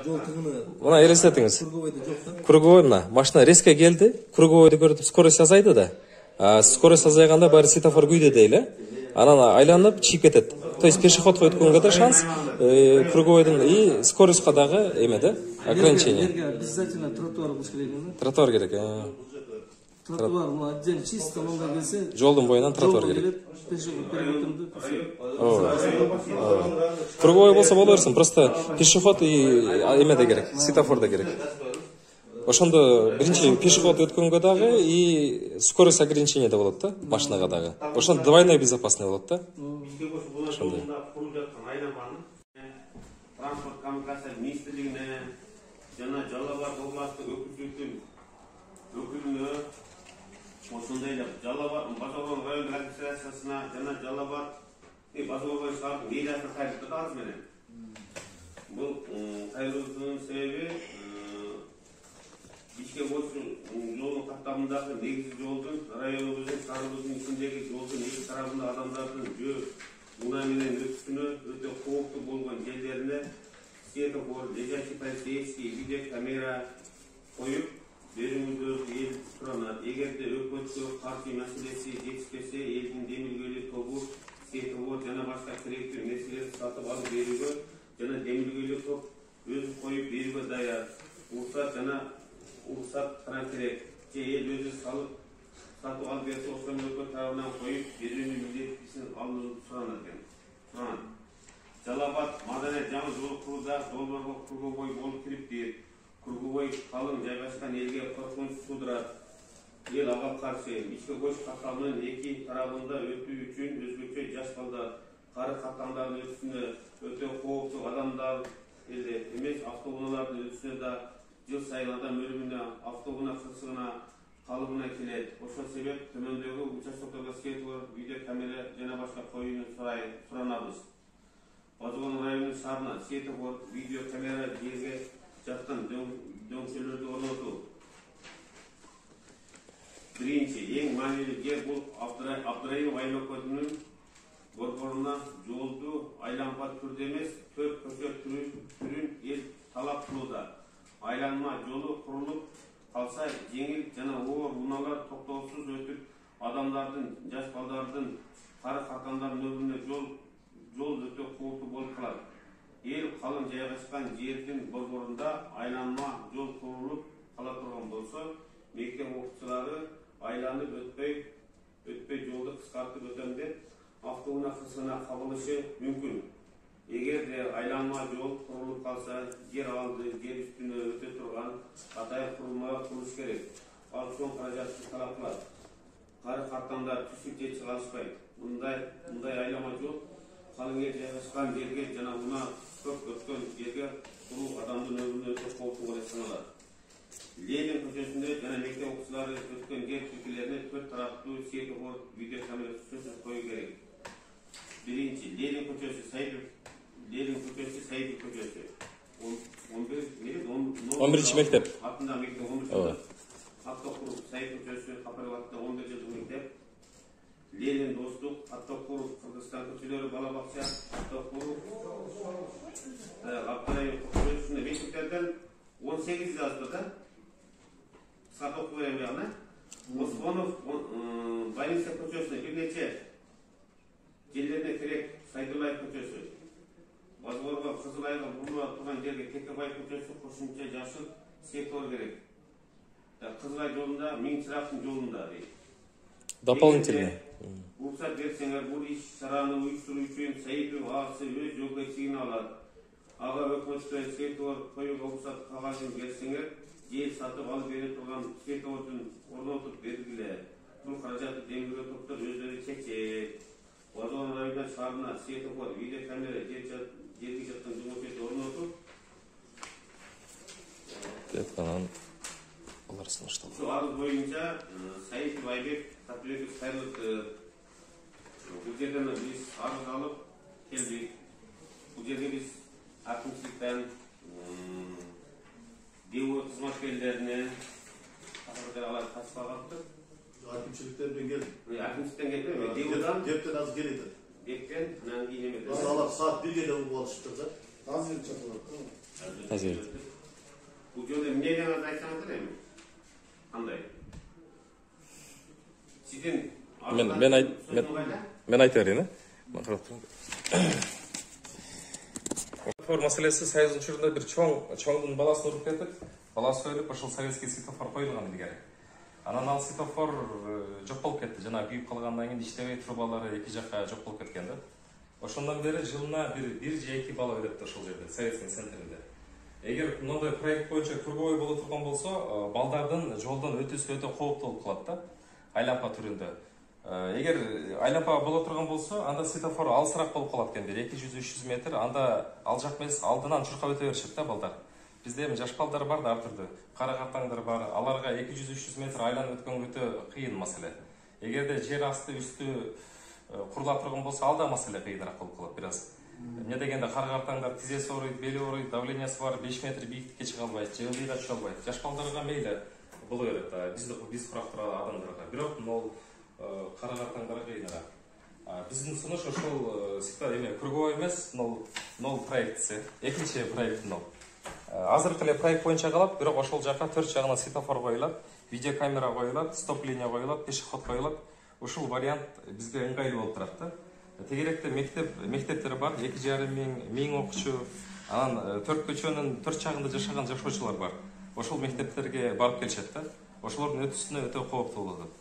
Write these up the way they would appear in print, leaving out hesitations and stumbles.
жол тыгыны. Мына елестетіңіз. Круговойда жоқ та. Круговой мына машина резко келді, круговойды көріп скорость азайды да. Скорость азайғанда бәрі светофор күйде дейлі. Анан айланып чиіп кетеді. То есть пешеходқа өткенге да шанс круговойдың и скоростьқа дағы эме да, ограничение. Обязательно тротуар болуш керек. Тротуар керек. Тротуар мына отдельно чисто мында келсе. Жолдың бойынан тротуар керек. Пешеходдорду. Круговой болса бола берсин, просто пешеход и эме да керек, светофор да керек. Ошондо биринчи пешеход өткөнгө дагы и скорость ограничение да болот да, машинага дагы. Ошондо двойной безопасный болот да. Ошондой. Транспорт коммуникация министрлигине жана Жалал Абад областык өкүлүнө ошондой эле Жалал Абад Базарбай райондук администрациясына жана Жалал Абад Базарбай шаардык мэриясына кайрылды да арыз менен. Бул кайрылуунун себеби Бишкек Ошу жолдун каттамындагы негизги жолдун районубуздун шаарыбыздын ичиндеги жолдун эки тарабында адамдардын жөө унаа менен өтүшүнө өтө кооптуу болгон жерлерине светофор, лежачий полицейский, видеокамера коюп берүүңүздөрдү эл суранат. Эгерде өкмөткө каршы маселеси жетишпесе, элдин демилгелик тобу светофор жана башка керектүү нерселерди сатып алып берүүгө жана демилгелик топ өзү коюп берүүгө даяр. Уруксат кана керек. Же эл өзү сатып алып берсе, ошону өкмөт тарабынан коюп берүүнүн милдетин алууну суранат экен. Жалал Абад маданият жаңы жол курууда жолдорго круговой болуп кирипти. Круговой калың жайгашкан элге коркунуч туудурат. Эл ага каршы Бишкек Ош каттамынын эки тарабында өтүү үчүн өзгөчө жаш балдар, кары каттамдардын өтүшүнө өтө кооптуу адамдар эле эмес автоунаалардын өтүшүнө да жыл сайын адам өлүмүнө, автоунаа кырсыгына, калыбына келет. Ошол себеп төмөндөгү участокторго светофор, видеокамера жана башка коюуну суранабыз. Базарбай районунун шаарына светофор, видеокамера жерге жаткан дөңчөлөрдү орнотуу. Биринчи, эң маанилүү жер бул Абдыраимов аймакөтүнүн борборуна жолду айланма түрдө эмес, 4 көчө түрүн эл талап кылууда. Айланма жолу курулуп калса, жеңил жана оор унаалар токтоосуз өтүп, адамдардын, жаш балдардын, кары каттамдардын өмүрүнө жол өтө кооптуу болуп калат. Эл калың жайгашкан жердин борборунда айланма жол курулуп кала турган болсо, мектеп окуучулары айланып өтпөй жолду кыскартып өтөм деп автоунаа кырсыгына кабылышы мүмкүн. Эгерде айланма жол курулуп калса, жер алды, жер үстүнө өтө турган катайып курулмага курулуш керек. Ал чоң каражатты талап кылат. Кары каттамдар түшүп же чыгашпайт. Мындай айланма жол калың эл жайгашкан жерге жана унаа көп өткөн жерге куруу адамдын өмүрүнө өтө кооптуу болуп саналат. Ленин көчөсүндө жана мектеп окуучулары өткөн жер тилкелерине 4 тараптуу светофор, видеокамера түшүрүп коюу керек. Биринчи, Ленин көчөсү, Саидов көчөсү. 11-чи мектеп. Атында мектеп 11-чи. Автокуров, Саидов көчөсү, Капарбатта 11 жылдык мектеп. Ленин достук, Автокуров, Кыргызстан көчөлөрү бала бакча, Автокуров, Абдыраимов көчөсүнө мектептерден 18 жазды да. Сатып коюм яна. Осмонов, Больница көчөсүнө бир нече жерлерине керек, Сайдулаев көчөсү. Базарбай Кызылайга бурула турган жерге Текебаев көчөсү кошумча жашыл светофор керек. Кызылай жолунда, Миңчирактын жолунда дейт. Дополнительно. Уруксат берсеңер, бул иш чараны уюштуруу үчүн Саидов асы өз жоопкерчилигине алат. Ага өкмөткө светофор коюуга уруксат кагазын берсеңер, жер сатып алып бере турган светофордун орнотуп бергиле. Бул каражатты демилгөө топтор өздөрү чечет. Базарбай районунун шаарына светофор, видеокамера жерге жаткан жумуштерди орнотуп Анан алар сынышталды. Şu arız boyunca Sayın Baybek Tatlıbek Sayılık bu yerden biz arız alıp geldik. Bu yerde biz akımsızlıktan devo hizmetkarlarına alar tasma yaptık. Akımsızlıktan geldik. Akımsızlıktan geldi mi? Devo'dan Depten az geldi. Depten nangi yemedi. Alar saat 1'de bu alıştırdı. Az bir çatı var. азыр. Бул жерде эмне деген айтсаңыздар эми? Кандай? Сиздин мен айта берейин, Мен карап турам. Светофор маселеси Союз учурунда бир чоңдун баласын уруп кетип, баласы өлүп, ошол советский светофор коюлган илгери. Анан ал светофор жок болуп кетти. Жана күйүп калгандан кийин иштебей трубалары эки жакка жок болуп кеткен да. Ошондон бери жылына бир же эки бала өлөт ошол жерде, советский центринде. Эгер мындай проект боюнча круговой боло турган болсо, балдардын жолдон өтүүсү өтө кооптуу болуп калат да, айланпа түрүндө. Эгер айланпа боло турган болсо, анда светофор алысыраак болуп калат экен, 200-300 метр, анда ал жак эмес, алдынан чуркап өтө беришет да балдар. Bizde hem жаш балдар бар да ар түрдүү. Кара картаңдар бар. Аларга 200-300 метр айланып өткөн өтө кыйын маселе. Эгерде жер асты үстү курулап турган болсо, ал да маселе кыйыныраак болуп калат бираз. Эмне дегенде кара картаңдар тизеси ооруйт, бели ооруйт, давлениясы бар, 5 метр бийиктикке чыга албайт, же ылдыйга түшө албайт. Жаш балдарга мейли боло берет да, биз курап турган адамдарга. Бирок могул кара картаңдарга кыйыныраак. Биздин сунуш ошол круговой эмес, нол проектиси. Экинчи проект нол. Азыркы эле проект боюнча калат, бирок ошол жака төрт жагына светофор коюлат, видеокамера коюлат, стоп линия коюлат, пешеход коюлат. Ушул вариант бизге ыңгайлуу болуп турат да. Тегеректе мектептер бар, 2,5 миң окуучу, анан төрт көчөнүн төрт жагында жашаган жашоочулар бар. Ошол мектептерге барып келишет да. Ошолордун өтүүсүнө өтө кооптуу болот.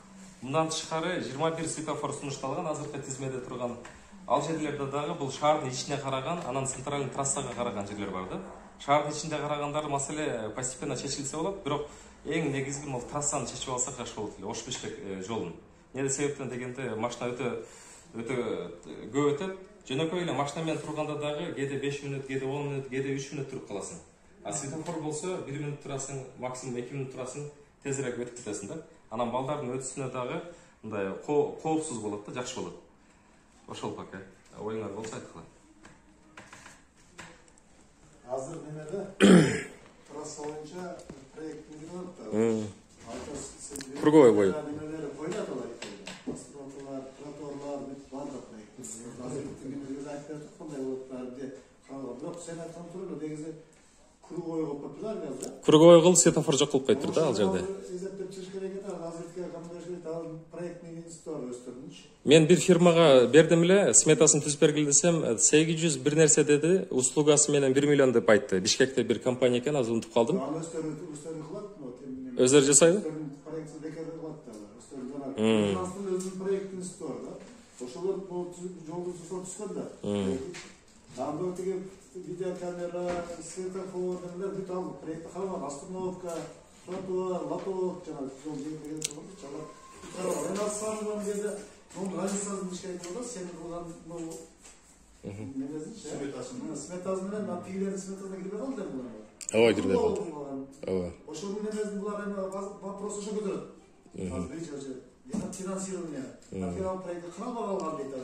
Мындан тышкары 21 светофор сунушталган, азыркы тизмеде турган. Ал жерлерде дагы бул шаардын ичине караган, анан центральный трассага караган жерлер бар да. Шаардын ичинде карагандар маселе постепенно чечилсе болот, бирок эң негизги бул трассаны чечип алсак жакшы болот эле, Ош-Бишкек жолун. Эмне себептен дегенде машина өтө көп өтөт. Жөнөкөй эле машина менен турганда дагы кээде 5 мүнөт, кээде 10 мүнөт, кээде 3 мүнөт туруп каласың. А светофор болсо 1 мүнөт турасың, максимум 2 мүнөт турасың, тезирээк өтүп кетесиң да. Анан балдардын өтүүсүнө дагы мындай коопсуз болот да, жакшы болот. Ошол пока. Оюңар болсо айткыла. Hazır nemede trasa boyunca proyektini görüyoruz da. Krugovой boyu. Nemeleri koyuyorlar. Asfaltlar, tratorlar, var da proyektimiz. Hazır günümüzde zaten tutmadan yollar diye kalıyor. Yok sene kontrolü degizde krugovой popüler yazdı. Krugovой кылып светофор жок кылып коюптур да ал жерде. Эзептеп чыгыш керек экен, азыркы коммуникация тагы проектный институт өстүрдүнчү. Мен бир фирмага бердим эле, сметасын түзүп бергиле десем, 800 бир нерсе деди, услугасы менен 1 миллион деп айтты. Бишкекте бир компания экен, азыр унутуп калдым. Өстөрү кылат мı? Өздөрү жасайбы? Проектsi бекер кылат да. Өстөрү жана. Aslında өзүнүн проектин институту да. Ошолор бул жолду түзүп да. Анда теге видеокамера, светофор демелер бүт ал проект калган остановка, тротуар, лоток жана жол деген чала. Ренессанс деди. Ну, разница не шкайт болду, сен булган сметасы менен напилер сметасына кирбей калды булар. Ооба, кирбей калды. Ооба. Ошонун немесин булар эми вопрос ошо көтөрөт. Азыр биринчи финансирование, материал проекти калбай калган дейт.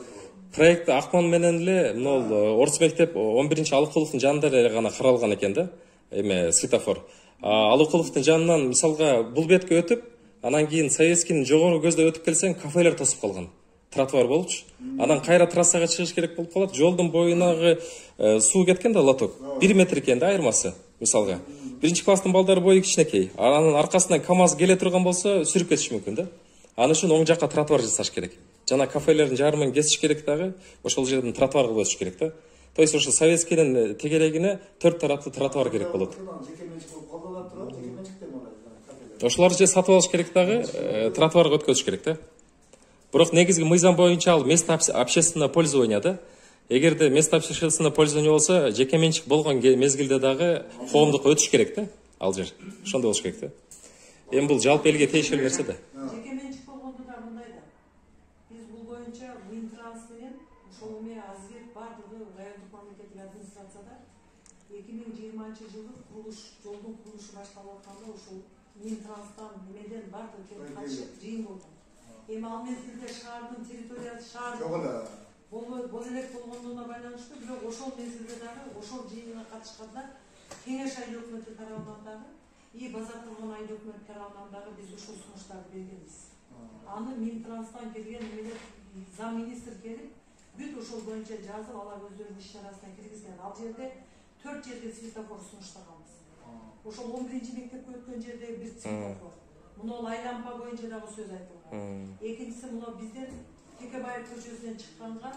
Проект Акман менен эле могул орус мектеп 11-Алыкуловдун жанында эле гана каралган экен да. Эме светофор. Алыкуловдун жанынан мисалга бул бетке өтүп, анан кийин Советскийдин жогору көздө өтүп келсең, кафелер тосуп калган. Тротуар болчу. Анан кайра трассага чыгыш керек болуп калат. Жолдун боюнагы суу кеткен да, лоток. 1 метр экен да айырмасы, мисалга. Биринчи класстын балдары бою кичинекей. Анын аркасынан КАМАЗ келе турган болсо, сүрүп кетиш мүмкүн да. Аны үчүн оң жакка тротуар жасаш керек. Жана кафелердин жарымын кесиш керек дагы, ошол жерден тротуар кылып өтүш керек да. То есть ошо Советскийдин тегерегине 4 тараптуу тротуар керек болот. Ошоларды же сатып алыш керек дагы, тротуарга өткөзүш керек да. Бирок негизги мыйзам боюнча ал место общественного пользования да. Эгерде место общественного пользования болсо, жеке менчик болгон мезгилде дагы коомдукка өтүш керек да, ал жер. Ошондой болуш керек да. Эми бул жалпы элге тиешелүү нерсе да. Жеке менчик болгондо да мындай да. Биз бул боюнча Минтранс менен ошол эме Азбек бардыгы райондук мамлекеттик администрацияда 2020-жылы курулуш, жолдун курулушу башталып атканда ошол Минтранстан немеден бардыгы келип катышып жыйын болду. Эми ал мезгилде шаардын территориясы шаар боло элек болгондуна байланыштуу, бирок ошол мезгилде дагы ошол жыйынга катышканда Кеңеш айыл өкмөтү тарабынан дагы и базар тургун айыл өкмөтү тарабынан дагы биз ушул сунуштарды бергенбиз. Аны Минтранстан келген эмелер зам министр келип, бүт ошол боюнча жазып, алар өздөрүнүн иш чарасына киргизген. Ал жерде 4 жерге светофор сунуштаганбыз. Ошол 11-ci мектепке өткөн жерде бир светофор. Муну айлампа боюнча дагы сөз айтылган. Экинчиси муну бизден Текебаев көчөсүнөн чыкканга,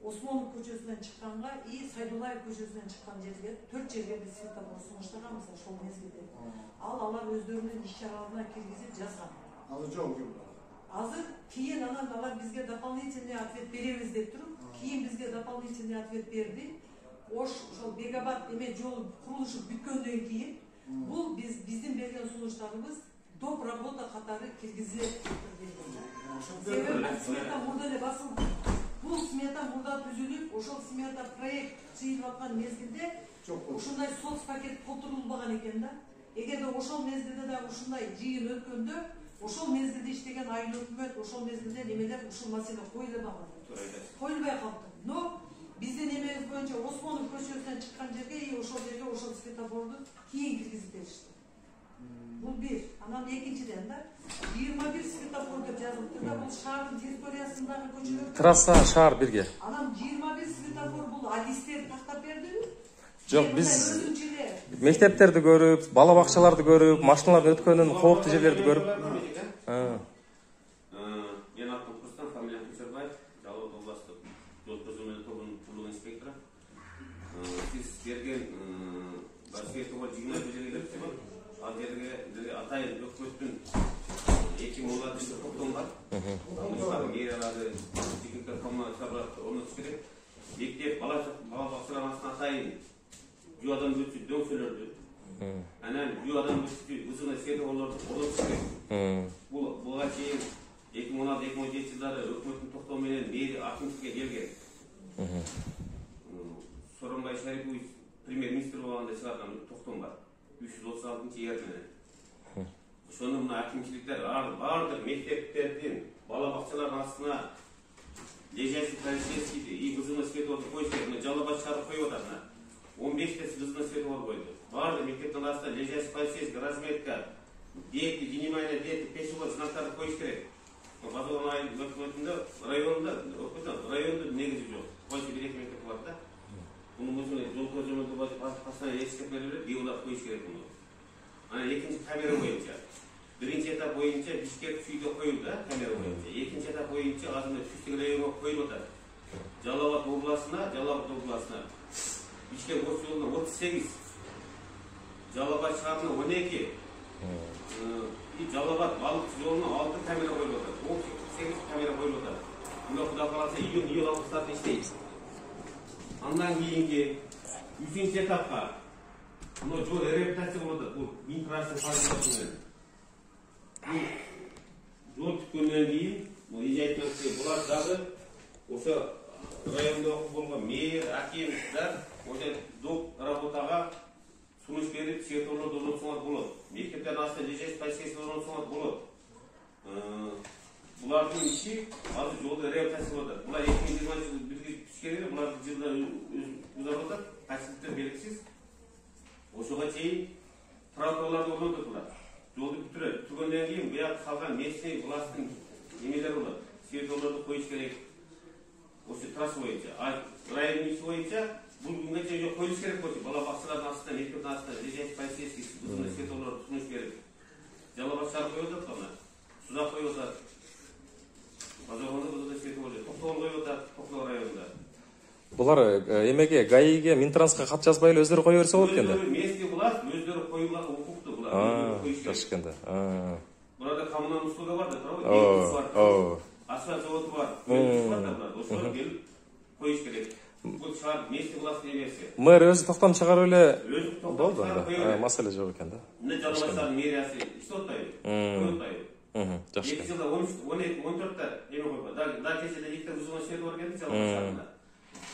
Осмонов көчөсүнөн чыкканга и Сайдуллаев көчөсүнөн чыккан жерге 4 жерге биз светофор сунуштаганбыз ошол мезгилде. Алар өздөрүнүн иш-чараларына киргизип жазган. Азыр жок. Азыр кийин анан алар бизге дополнительный ответ беребиз деп туруп, кийин бизге дополнительный ответ берди. Ошол Бегабад эме жол курулушу бүткөндөн кийин бул биздин берген сунуштарыбыз доп работа катары киргизилет деп себеби смета мурда эле басылды. Бул смета мурда түзүлүп, ошол смета проект чыйылып аткан мезгилде ушундай соцпакет толтурулбаган экен да. Эгерде ошол мезгилде да ушундай жыйын өткөндө, ошол мезгилде иштеген айыл өкмөт, ошол мезгилде немелер ушул маселе коюлбаган. Коюлбай калды. Но биздин эмебиз боюнча Осмонов көчөсүнөн чыккан жерге ошол жерге ошол светофорду кийин киргизип беришти. Бул бир. Анан экинчиден да 21 светофор деп жазылыпты да, бул шаардын территориясындагы көчөлөр. Трасса шаар бирге. Анан 21 светофор бул адистер тактап бердиби? Жок, биз мектептерди көрүп, бала бакчаларды көрүп, машиналардын өткөнүн, кооптуу жерлерди көрүп. Мен атым Курстан, фамилиям Кучарбаев, Жалал областык жол көзөмөлү тобунун курулуу инспектору. Сиз берген светофор 21 жерге келип, ал жерге атайын өкмөттүн 2016 жылы топтом бар. Мэрияны жигитке коммуналдык орнотуш керек. Мектеп бала бакчаларынын астына атайын жуу адам өтүп дөңсөлөрдү. Анан жуу адам өтүп узуна светофорлорду орнотуш керек. Буга чейин 2016-2017 жылдары өкмөттүн токтому менен мэрия акимчиликке келген. Сооронбай Шарипович премьер-министр болгондо чыгарган токтом бар. 336-ер менен. Ошону мына акимчиликтер баардык мектептердин, бала бакчалардын астына лежачий полицейский и вызывной светофорду коюш керек. Жалал-Абад шаары коюп атат. 15 вызывной светофор койду. Баардык мектептин астына лежачий полицейский, разметка, дети, внимание, дети, пешеход знактарды коюш керек. Базардан айыл өкмөтүндө, райондо негизи жок. Койчу бир-эки мектеп бар да. Мунун өзүнө жол көзөмөлдү постоянно эскертме берип, биылда коюш керек муну. Анан экинчи камера боюнча. Биринчи этап боюнча Бишкек чүйдө коюлду да, камера боюнча. Экинчи этап боюнча азыр Түштүк районуна коюлуп атат. Жалал-Абад областына Бишкек Ош жолуна 38, Жалал-Абад шаарына 12, и Жалал-Абад балык жолуна 6 камера коюлуп атат. 18 камера коюлуп атат. Мына Кудай кааласа июль августта иштейт. Андан кийинки 3-нчи этапка мына жол реабилитация болуп атат. Бул инфраструктура менен. Жол түткөндөн кийин булар дагы ошо райондо болгон мэр, акимдар ошо доп работага сунуш берип, светофорлорду орнотсоңор болот. Мектептердин астына лежачий полицейский орнотсоңор болот. Булардын иши азыр жолду реабилитация болуп атат. Булар 2020 жылы бирге түшкенде булардын жылда узарып атат. Качествы белгисиз. Ошого чейин тротуарларды орнотуп атат. Жолду бүтүргөндөн кийин буяк калган местный власттын немелери болот. Светофорлорду коюш керек. Ошо трасса боюнча, район иши боюнча бул күнгө чейин коюш керек болчу. Бала бакчалардын астына, мектептин астына лежачий полицейский светофорлорду сунуш берип. Жалал-Абад шаар коюп атат аны. Сузак коюп атат. Базарында светофор токтол коюп атат, Токтол районунда. Булар эмеге, ГАИге, Минтранска кат жазбай эле өздөрү кое берсе болот экен да. Местный власть өздөрү коюуга укуктуу булар. Ташкентте. Буларда коммуналдык услуга бар да, правда? Асфальт заводу бар. Ошолор келип коюш керек. Бул шаар местный власть эмеси. Мэр өзү токтом чыгарып эле болду анда. Маселе жок экен да. Мына Жалал-Абад мэриясы иштеп атпайбы? Коюп атпайбы? Жакшы. 2 жылда 14-та эме койгон. Да кечеде ikkita вызывной светофор келди Жалал-Абад шаарына.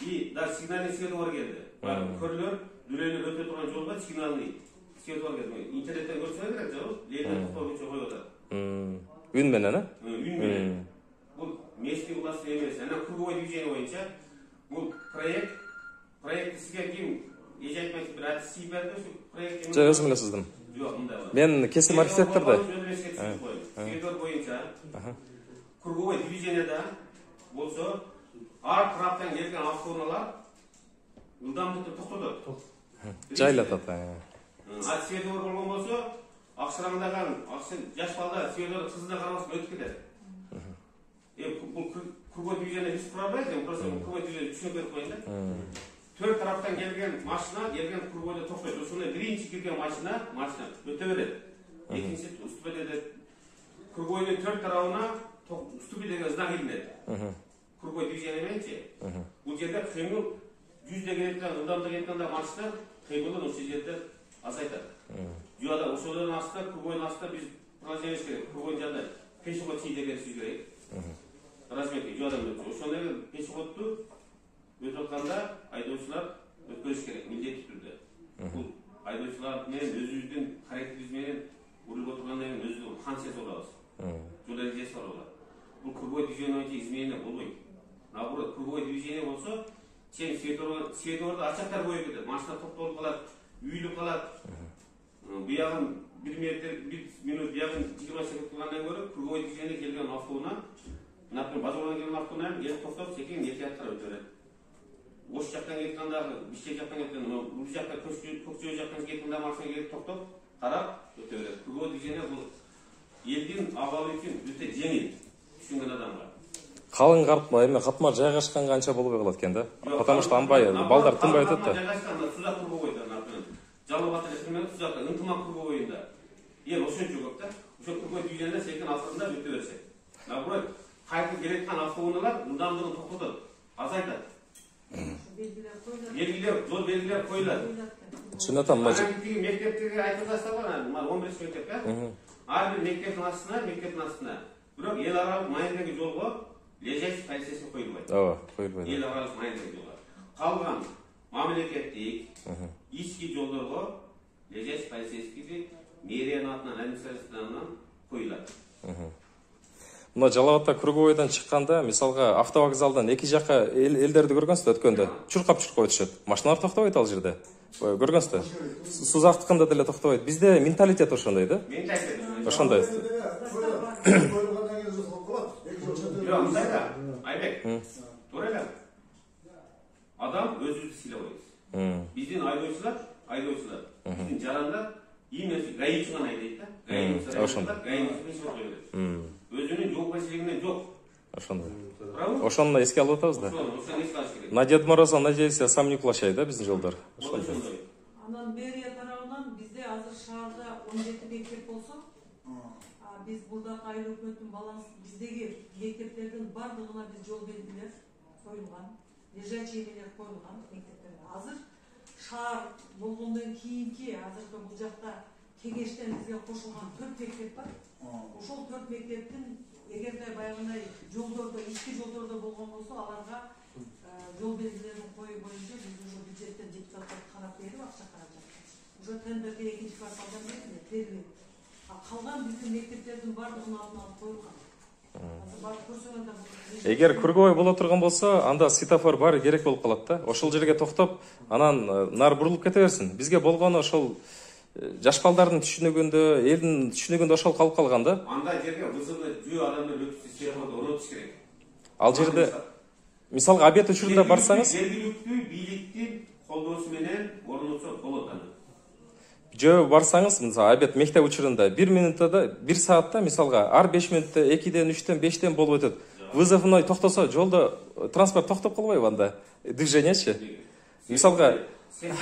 И да сигнальный светофор келди. Көрлөр дүрөйлөр өтө турган жолго сигнальный светофор келди. Интернеттен көрсөңөр керек жол, лейден токтогучу коюп атат. Үн менен, Үн менен. Бул местный власть эмес. Анан круговой движение боюнча бул проект сизге ким эжайтмайт бир адис берди ошо проект. Жок, өзүм эле сыздым. Жок, мындай бар. Мен кесим архитекторду. Светофор боюнча круговой движениеда болсо ар тараптан келген автоунаалар ылдамдыкты токтотот. Жайлатат. Световор болгон болсо, акшыраңдаган, жаш балдар световор кызына карабастан өтүп кетет. Бул круговой движение биз кура албайбыз, просто круговой движение түшүнүп берип коеюн да. Төрт тараптан келген машина, келген кругойдо токтойт. Ошондой биринчи кирген машина өтө берет. Экинчиси уступедеде кругойдун төрт тарабына уступи деген знак илинет. Круговой движение мененчи. Бул жерде кыймыл 100 деген ылдамдык эткенде машина кыймылын ошол жерде азайтат. Жуада ошолордун астында, кругойдун астында биз проложение керек. Кругойдун жанында пешеход чийдеген сүз керек. Разметка жуадан өтүп. Ошондой пешеходду өтүп атканда айдоочулар өткөрүш керек, милдеттүү түрдө. Бул айдоочулар менен өзүбүздүн характерибиз менен урулуп отургандан кийин өзүбүздүн кансиясы болобуз. Жол эрежеси бар болот. Бул круговой движение боюнча изменение болбойт. Наоборот, круговой движение болсо, сен светофорду ачактар коюп кетет, машина токтолуп калат, үйүлүп калат. Буягын 1 минут, буягын 20 секунд кылгандан көрө круговой движение келген автоунаа, например, базардан келген автоунаа келип токтоп, секин эки жактан өтүп берет. Ош жактан кеткендагы, Бишкек жактан кеткен, бул жакта Көкчө жактан кеткенде машина келип токтоп, карап өтө берет. Круговой движение бул элдин абалы үчүн өтө жеңил түшүнгөн адамга. Калың катмар жайгашканга анча болбой калат экен да. Потому что анбай балдар тынбай өтөт да. Жайгашканда Сузак круговойдо, например, Жалал Батыр кырман Сузакта ынтымак круговойунда. Ошончо көп да. Ошо круговой движение секин акырында өтө берсе. Наоборот, кайтып келеткан автоунаалар ылдамдыгын токтотот, азайтат. Жол белгилер коюлат. Түшүнөтөм. Мектептеги айтып жатсаңар, 11 мектеп да. Ар бир мектептин астына, бирок эл аралык маегиндеги жолго лежащий полицейский коюлбайт. Ооба, коюлбайт. Эл аралык маегиндеги жолго. Калган мамлекеттик ички жолдорго лежащий полицейский мэриянын атынан, администрациянын коюлат. Мына Жалал Атта круговойдон чыкканда, мисалга автовокзалдан эки жакка элдерди көргөнсүз өткөндө, чуркап өтүшөт. Машиналар токтобойт ал жерде. Көргөнсүз. Сузактыкында деле токтобойт. Бизде менталитет ошондой да? Менталитет ошондой. Айбек, туура эле. Адам өзүбүздү сыйлабайбыз. Биздин айдоочулар, биздин жарандар именно гаишчы гана айдайт да. Гаишчы өзүнүн жоопкерчилигинен жок. Ошондой. Правы? Ошону эске алып атабыз да. Ошону эске алыш керек. На Дед Мороза надеюсь, сам не плашай, да, биздин жолдор. Ошондой. Анан мэрия тарабынан бизде азыр шаарда 17 мектеп болсо, биз бурда айыл өкмөттүн балансы биздеги мектептердин бардыгына биз жол белгилер коюлган, лежачийлер коюлган мектептерге. Азыр шаар болгондон кийинки азыркы бул жакта кеңештен бизге кошулган 4 мектеп бар. Ошол 4 мектептин эгерде баягындай жолдордо, ички жолдордо болгон болсо, аларга жол белгилерин коюу боюнча биз уже бюджеттен депутаттар карап берип акча каражат. Уже тендерге экинчи кварталдан берилет. Калган биздин мектептердин бардыгын алдын алып коюлган. Эгер круговой боло турган болсо, анда светофор баары керек болуп калат да. Ошол жерге токтоп, анан нар бурулуп кете берсин. Бизге болгону ошол жаш балдардын түшүнүгүндө, элдин түшүнүгүндө ошол калып калган да. Андай жерге вызывный жөө адамдар өтүп светофорду орнотуш керек. Ал жерде мисалга обед учурунда барсаңыз, жергиликтүү бийликтин колдоосу менен орнотсо болот аны. Жөө барсаңыз, мисалы обед мектеп учурунда 1 минутта, 1 саатта мисалга ар 5 минутта 2ден, 3ден, 5ден болуп өтөт. Вызовной токтосо, жолдо транспорт токтоп калбайбы анда? Движениечи. Мисалга 7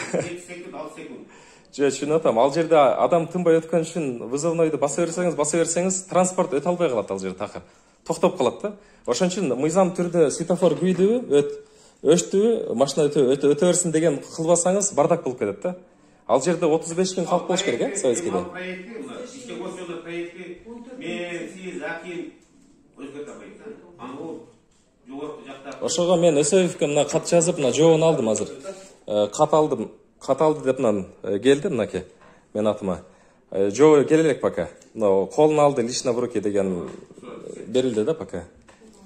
секунд, 6 секунд. Жөө түшүнүп атам. Ал жерде адам тынбай өткөн үчүн вызовнойду баса берсеңиз, транспорт өтө албай калат ал жерде такыр. Токтоп калат да. Ошон үчүн мыйзам түрдө светофор күйдүбү, өчтүбү, машина өтө берсин деген кылбасаңыз бардак болуп кетет да. Ал жерде 35 күн калып болуш керек, Советскийде. Ишке кошулган проекти мен, сиз, Аким өзгөртө албайт да. Аны жогорку жакта. Ошого мен Өсөевке мына кат жазып, мына жообун алдым азыр. Кат алды деп мынан келди мынаке мен атыма. Жоо келе элек пока. Но колун алды лично в руки деген берилди да пока.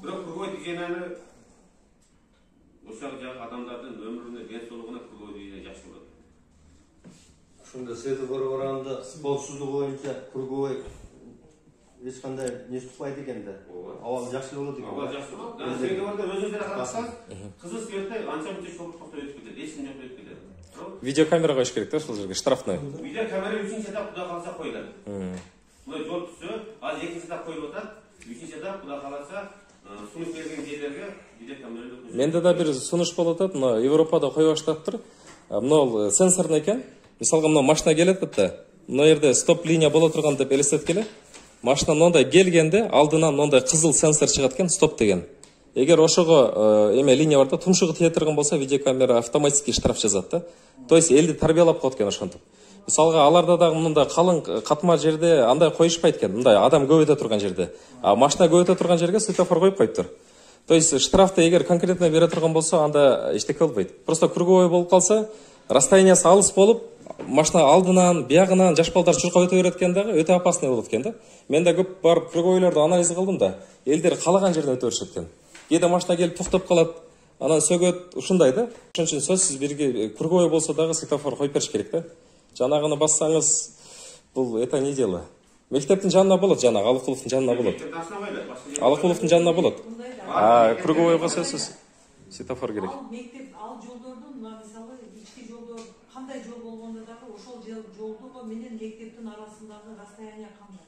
Бирок круговой движениени ошол жак адамдардын өмүрүнө, денсаулыгына круговой движение жакшы болот. Ошондо светофор барганда коопсуздук боюнча круговой эч кандай не тукпайт экен да. Абал жакшы болот экен. Абал жакшы болот. Светофордо өзүңүздөр карасаңыз, кызыл светте анча мынча чогуу токтоп өтүп кетет. Эч ким жок өтүп кетет. видеокамера коюш керек да ошол жерге штрафной. Видео камера üçüncü etap Куда қаласа қойылады. Мына жол түсі, ал екінші этап қойылып жатады. Üçüncü этап Куда қаласа сунуш берген жерлерге видео камералар көрсөтөт. Менде да бир сунуш болуп атат, мына Европада кое баштаптыр. Мына сенсорный экен. Мисалга мына машина келет да, мына жерде стоп линия боло турган деп элестеткеле. Машина мындай келгенде алдынан мындай кызыл сенсор чыгат экен, стоп деген. Эгер ошого эме линия бар да, тумшугу тие турган болсо, видеокамера автоматически штраф жазат да. То есть элди тарбиялап коет экен ошентип. Мисалга аларда дагы мындай калың катма жерде андай коюшпайт экен, мындай адам көп өтө турган жерде. А машина көп өтө турган жерге светофор коюп коюптур. То есть штрафты эгер конкретно бере турган болсо, анда эчтеке болбойт. Просто круговой болуп калса, расстояниясы алыс болуп, машина алдынан, биягынан жаш балдар чуркап өтө берет экен дагы, өтө опасный болот экен да. Мен да көп барып круговойлорду анализ кылдым да, элдер каалаган жерден өтө беришет экен. Кээде машина келип токтоп калат, анан сөгөт, ушундай да. Ошон үчүн сөзсүз бирге круговой болсо дагы светофор коюп бериш керек да. Жанагыны бассаңыз, бул это не дело. Мектептин жанына болот, жанагы Алыкуловдун жанына болот. Алыкуловдун жанына болот. Круговойго сөзсүз светофор керек. Ал мектеп, ал жолдордун, мисалы, ички жолдор, кандай жол болгондо дагы ошол жолдо менен мектептин арасындагы расстояние кандай?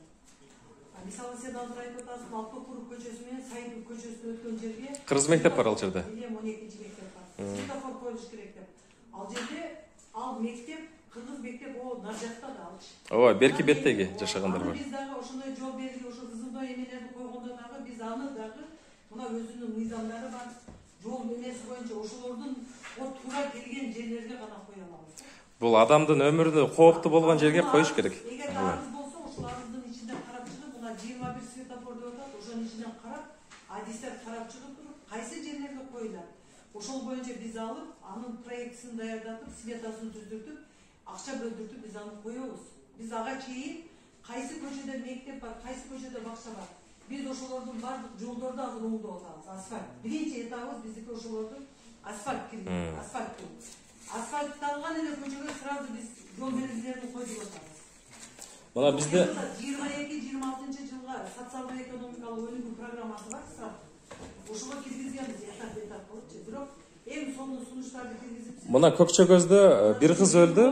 Мисалы, сен азыр айтып атасың, Алтокуров көчөсү менен Сайдов көчөсү өткөн жерге Кыргыз мектеп бар ал жерде. 12-чи мектеп бар. Светофор коюш керек деп. Ал жерде ал мектеп, кыргыз мектеп о нар жакта да алчы. Ооба, берки беттеги жашагандар бар. Биз дагы ошондой жол белги, ошо кызылдоо эмелерди койгондо дагы биз аны дагы мына өзүнүн мыйзамдары бар. Жол эмеси боюнча ошолордун туура келген жерлерге гана кое алабыз. Бул адамдын өмүрүнө кооптуу болгон жерге коюш керек. Эгер арыз болсо, ошол арыздын ичинден карап чыгып, мына 21 светофор деп атат, ошонун ичинен карап, адистер карап чыгып туруп, кайсы жерлерге коюлат. Ошол боюнча биз алып, анын проектисин даярдатып, сметасын түздүртүп, акча бөлдүртүп биз аны коебуз. Биз ага чейин кайсы көчөдө мектеп бар, кайсы көчөдө бакча бар. Биз ошолордун бардык жолдорду азыр оңдоп атабыз, асфальт. Биринчи этабыбыз биздики ошолордун асфальт кирген, асфальт. Асфальтталган эле көчөгө сразу биз жол белгилерин коюп атабыз. Мына бизде 22-26 жылга социалдык экономикалык өнүгүү программасы бар, сразу. Ошого киргизгенбиз этап кылып, бирок эң соңку сунуштарды киргизип. Мына Көкчөгөздө бир кыз өлдү.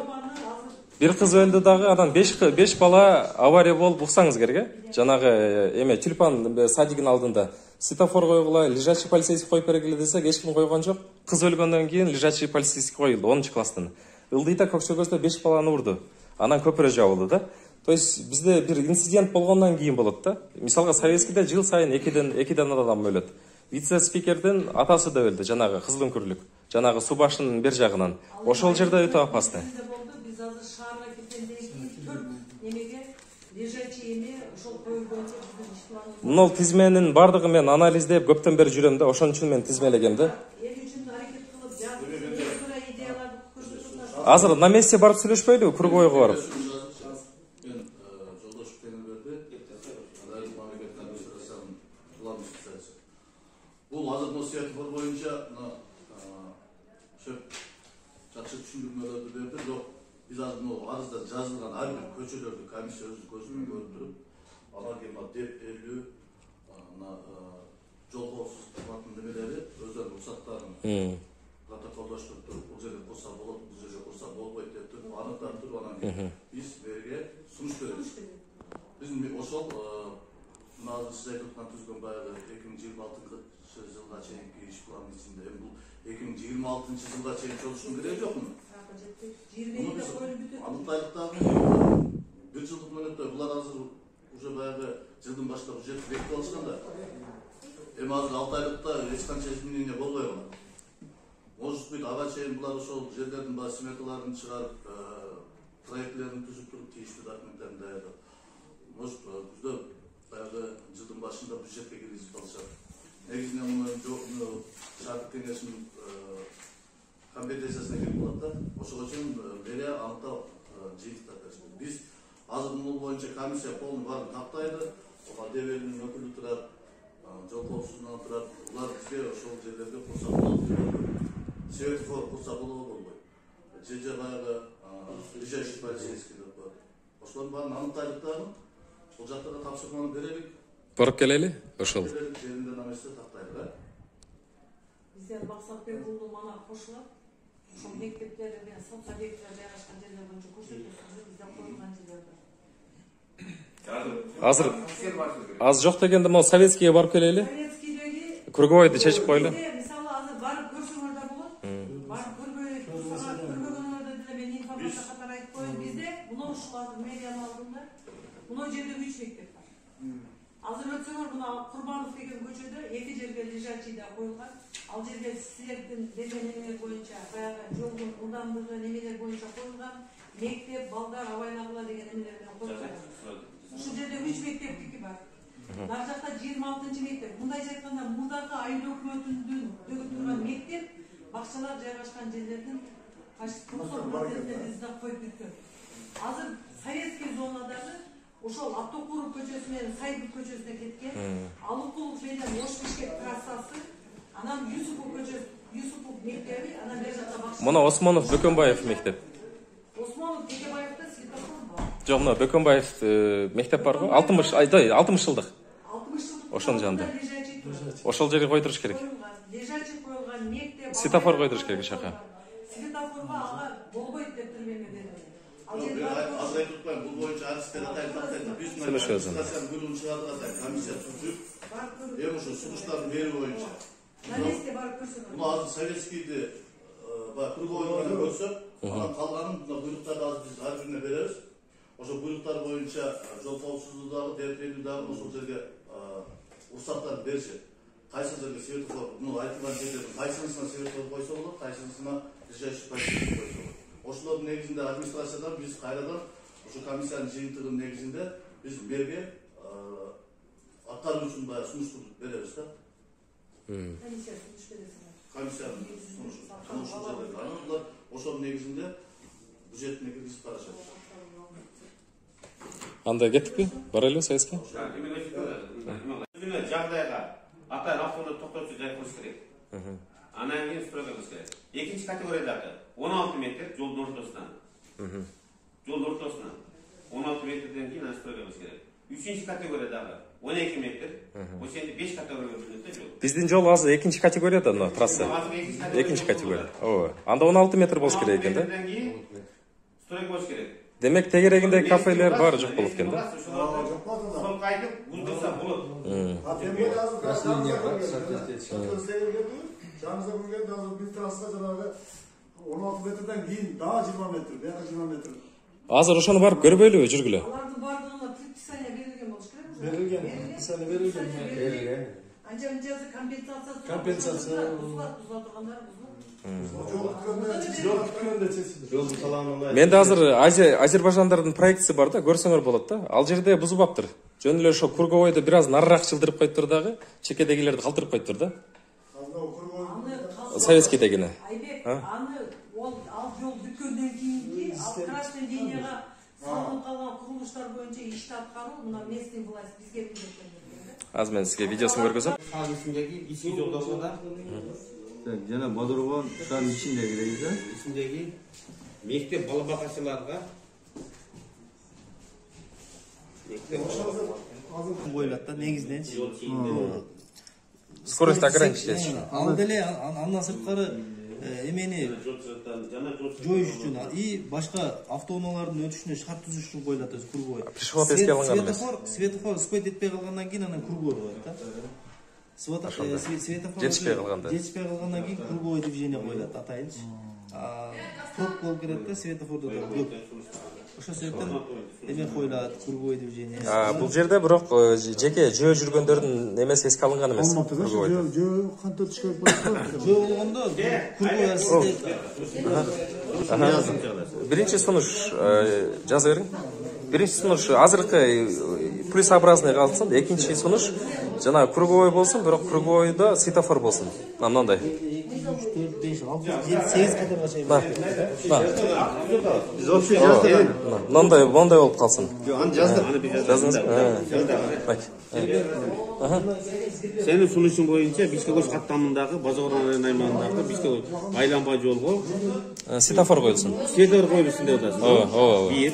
Бир кыз өлдү дагы, анан 5 бала авария болуп уксаңыз керек, жанагы эме тюльпан садигинин алдында светофор койгула, лежачий полицейский коюп бергиле десек, эч ким койгон жок. Кыз өлгөндөн кийин лежачий полицейский коюлду 10 класстын. Ылдыйда Көкчөгөздө 5 баланы урду. Анан көпүрө жабылды да. То есть бизде бир инцидент болгондон кийин болот да. Мисалга советскийде жыл сайын 2ден адам өлөт. Вице-спикердин атасы да өлдү, жанагы кызыл үңкүрлүк. Жанагы суу башынын бер жагынан. Ошол жерде өтө опасный. Биз азыр шаарга келгенден кийин 4 немеге лежачий эме ошол коюлгон жерде Мынол тизменин бардыгы мен анализдеп көптөн бери жүрөм да, ошон үчүн мен тизмелегем да. эл үчүн аракет кылып жазып, идеяларды көрсөтүп Азыр на месте барып сүйлөшпөйлүбү, круговойго барып. Мен жолдош Кенелберди, Район мамлекеттик администрациянын главный специалисти. Бул азыр мына светофор боюнча жакшы түшүндүрмөлөрдү берди, бирок биз азыр мына арызда жазылган ар бир көчөлөрдү комиссия өзү көзүнөн көрүп туруп, аларга деп берилүү, жол коопсуздугунун немелери өздөрүнүн уруксаттарын протоколдоштуруп туруп, бул жерде курса болот, бул жерде курса болбойт деп туруп, аныктап туруп, анан биз берге сунуш беребиз. Биз ошол мына азыр сиз айтып аткан түзгөн баягы 2026 жылга чейинки иш планынын ичинде бул 2026 жылга чейин чогулуштун кереги жокму? Анықтайлық дагы бир жылдык мөөнөттө булар азыр уже баягы жылдын башында бюджет бекитип алышканда. Эми азыр 6 айлыкта эч канча изменение болбой калат. Может быть, ага чейин булар ошол жерлердин баары сметаларын чыгарып, проекттерин түзүп туруп, тийиштүү документтерин даярдап. Может, күздө баягы жылдын башында бюджетке киргизип алышат. Негизинен муну шаардык кеңешинин компетенциясына кирип калат да. Ошого чейин бере аныктап жыйынтыктап беришет. Биз азыр муну боюнча комиссия полный баарын каптайды. АДВнин өкүлү турат, жол коопсуздугунан турат. Улар бизге ошол жерлерге курса болот. Светофор курса болбойт. Же баягы лежачий полицейский деп коет. Ошолордун баарын аныктайлык дагы. Бул жакта да тапшырманы берелик. Барып келели ошол. Жеринде наместе тактайлык, бизден максатбек уулу мана кошулат. ошол мектептерде менен сот объектилер жайгашкан жерлер боюнча көрсөтөсүңөр, бизде коюлган жерлер бар. Азыр аз жок дегенде могу советскийге барып келели. Советскийдеги Круговойду чечип коелу. Мисалы азыр барып көрсөңөр да болот. Барып көрбөгөнүңөрдө деле мен информация катары айтып коеюн. Бизде мына ушул азыр медианын алдында мына жерде 3 мектеп бар. Азыр өтсөңөр мына Курбанов деген көчөдө 2 жерге лежачий да коюлган. Ал жерге силердин берген эмелер боюнча баягы жолдун ылдамдыгы немелер боюнча коюлган. Мектеп, балдар, абайлангыла деген эмелер менен коюлган. Ушул жерде 3 мектептики бар. Нар жакта 26 мектеп. Мындайча айтканда мурдагы айыл өкмөтүнүн төгүп турган мектеп, бакчалар жайгашкан жерлердин 90% бизден коюп бүткөн. Азыр советский зонадагы ошол Автокуров көчөсү менен Сайбек көчөсүнө кеткен, Алыкулов менен Ош-Бишкек трассасы, анан Юсупов көчөсү, Юсупов мектеби, анан бер жакта бакча. Мына Осмонов Бөкөнбаев мектеп. Осмонов Текебаевда светофор бар. Жок, мына Бөкөнбаев мектеп бар го. 60 жылдык. 60 жылдык. Ошонун жанында. Ошол жерге койдуруш керек. Лежачий коюлган мектеп. Светофор койдуруш керек шака. Светофорго ага болбойт деп туруп эме берилген. Ал Аз жерде айтып коеюн, бул боюнча адистер атайын. Биз бөлүм чыгардык, комиссия түзүп, эми ошо сунуштардын бери боюнча. на месте барып көрсөтөм. Бул азыр советскийди круговойду көрсөк, анан калганын мына буйруктарды азыр биз ар бирине беребиз. Ошо буйруктар боюнча жол коопсуздугу дагы, тертиби дагы ошол жерге уруксаттарды беришет. Кайсы жерге светофор, айтылган жерлердин кайсысына светофор койсо болот, кайсысына лежачий койсо болот. Ошолордун негизинде администрациядан биз кайрадан ошо комиссиянын жыйынтыгынын негизинде биз мэрге аткаруу үчүн баягы сунушту беребиз да. Комиссия сунуш бересиңер. Комиссиянын сунушу. Булар ошонун негизинде бюджетине киргизип барышат. Анда кеттикпи? Барайлы советский? Именно жагдайга атайын автоунаа токтотуп жай коюш керек. Анан кийин стройга коюш керек. Экинчи категориядагы 16 метр жолдун ортосунан. Жолдун ортосунан 16 метрден кийин стройга коюш керек. Үчүнчү категориядагы 12 метр. Ошентип 5 категорияга бөлүнөт да жол. Биздин жол азыр экинчи категорияда мына трасса. Экинчи категория. Ооба. Анда 16 метр болуш керек экен да. Стройга коюш керек. Демек тегерегинде кафелер бар жок болот экен да. Сол кайтып буздурса болот. Жаныңызда көргенде азыр бир трасса жанагы 16 метрден кийин дагы 20 метр, бияка 20 метр. Азыр ошону барып көрбөйлүбү, жүргүлө. Алардын бардыгына предписание берилген болуш керек. Берилген, предписание берилген. Анча мынчасы компенсация. Компенсация. Бузула тургандар бузулат. Жол күткөндө чечилди. Жолдун саламына. Менде азыр Азербайжандардын проектиси бар да, көрсөңөр болот да. Ал жерде бузулуптыр. Жөн эле ошо круговойду бир аз нарыраак жылдырып коюптур дагы, чекедегилерди калтырып коюптур да. Советскийдегине. Айбек, аны ал жол бүткөндөн кийинки ал красный линияга салынып калган курулуштар боюнча ишти аткаруу мына местный власть бизге билдирген. Азыр мен сизге видеосун көргөзөм. Ичиндеги ички жолдордо Жана Бодургон шаардын ичиндеги да. ичиндеги мектеп балабакчаларга коюлат да негизиненчи. Скорость ограничить. Ал деле андан сырткары эмени жоюш үчүн и башка автоунаалардын өтүшүнө шарт түзүш үчүн коюлат өзү круговой. Пешеход эске алынган эмес. Светофор успеть этпей калгандан кийин анан круговой коюлат да. Светофор жетишпей калганда. Жетишпей калгандан кийин круговой движение коюлат атайынчы. Топ болуп кетет да светофордо да көп. Ошол себептен эме коюлат круговой движение. Бул жерде бирок жеке жөө жүргөндөрдүн эмеси эске алынган эмес. Жөө кантип өтүшкө болот? Жөө болгондо круговой Биринчи сунуш жаза бериң. Биринчи сунуш азыркы плюсообразный калсын, экинчи сунуш жана круговой болсун, бирок круговойдо светофор болсун. Мындай. 3, 4, 5, 6, 7, 8 катарга чейин. Биз вообще жаздык. Мындай болуп калсын. Аны жаздык. Жаздыңызбы? Сенин сунушуң боюнча Бишкек-Ош каттамындагы Базаркөл район аймагындагы Бишкек айланма жолго Светофор коюлсун. светофор коюлуштун деп атасыз. Ооба. Бир.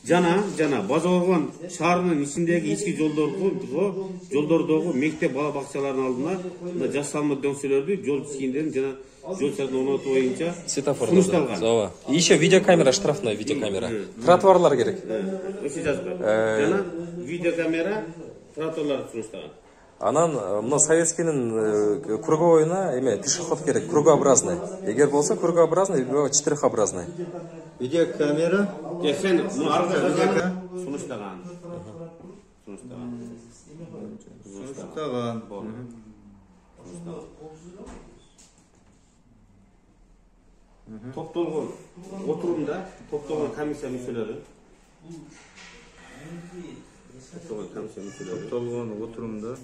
жана база болгон шаарынын ичиндеги ички жолдордогу мектеп бала бакчаларынын алдына мына жаш салма дөңсөлөрдү жол чийиндерин жана жол шартын орнотуу боюнча сунушталган. Ооба. Еще видеокамера, штрафная видеокамера. Тротуарлар керек. Ошо жазба. Жана видеокамера тротуарларды сунуштаган. Анан мына советскийнин круговойуна эме пешеход керек, кругообразный. Эгер болсо кругообразный, либо четырехобразный. Видеокамера. Сен муну аркы жазган сунуштаган. Сунуштаган. Топтолгон отурумда топтолгон комиссия мүчөлөрү Топтолгон отурумда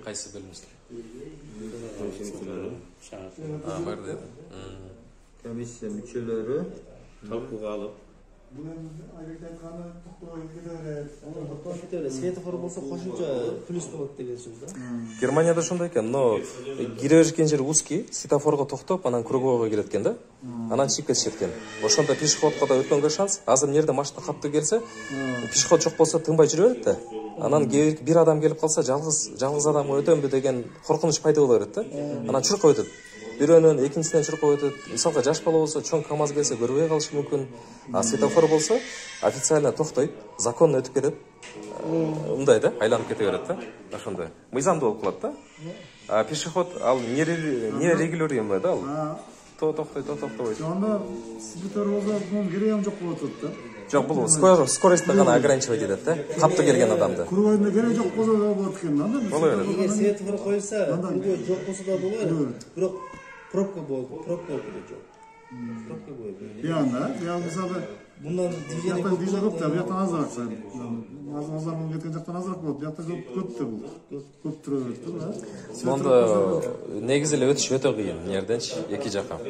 Кайсы бөлмөсү? комиссия мүчөлөрү талкууга алып Светофор болсо кошумча плюс болот деген сөз да. Германияда ошондой экен, но кире беришкен жери узкий, светофорго токтоп, анан круговойго кирет экен да. Анан чыгып кетишет экен. Ошондо пешеходко да өткөнгө шанс. Азыр эмне жерде машина каттуу келсе, пешеход жок болсо тыңбай жүрө берет да. Анан бир адам келип калса, жалгыз адамга өтөмбү деген коркунуч пайда боло берет да. Анан чуркап өтөт. Бирөөнөн экинчисинен чуркап өтөт. Мисалга жаш бала болсо, чоң КамАЗ келсе көрбөй калышы мүмкүн. А светофор болсо официально токтойт, законно өтүп кетет. Мындай да, айланып кете берет да. Ошондой. Мыйзамдуу болуп калат да. А пешеход ал не регулируемый да ал. Токтобойт. Анда светофор болсо бунун кереги жок болуп атат да. Жок, бул скоростьти гана ограничивать этет да. Каттуу келген адамды. Кругойдо кереги жок болсо да болот экен да. Боло берет. Эгер светофор коюлса, кругой жок болсо да боло берет. Бирок пробка болуп керек жок. Пробка болуп. Биян мисалы Мындан движение көп да, бияктан азыраак. Азар болуп кеткен жактан азыраак болот. Биякта көп да бул. Көп турат да. Сонда негизи эле өтүш өтө кыйын, мына жерденчи эки жака.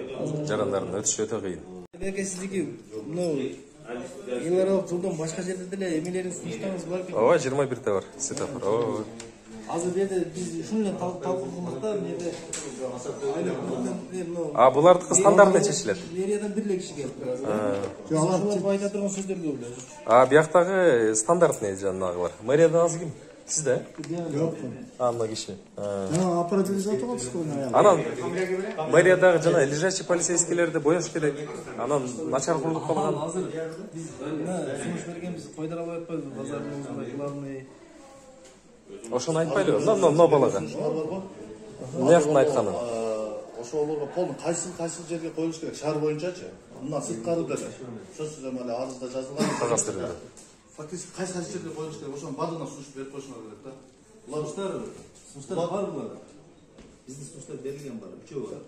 Жарандардын өтүшү өтө кыйын. Берке сиздики мынау эл аралык жолдон башка жерде деле эмелерин сунуштагыңыз бар бекен? Ооба, 21 бар светофор. Ооба. Азыр жерде биз ушул эле талкуулукта эмнеде А булардыкы стандартный чечилет. мэриядан бир эле киши келип турат. Алар айта турган сөздөр көп эле. А бияктагы стандартный жанагылар. Мэриядан азыр ким? Сиз да? Жок. Анна киши. Аппарат изотуп атышты. Анан мэриядагы жана лежачий полицейскийлерди боеш керек. Анан начар курулуп калган. Азыр биз сунуш бергенбиз, койдура албай атпайбыз базардын главный. Ошону айтпайлыбы? Но балага. Эмне айтканын? ошолорго полный кайсы жерге коюлуш керек шаар боюнчачы мына сырткары деле сөзсүз эми эле арызда жазылган Кагаз түрүндө. фактически кайсы жерге коюлуш керек ошонун баардыгына сунуш берип койсуңар керек да. Сунуштар бар буларда. Биздин сунуштар берилген бар, үчөө бар.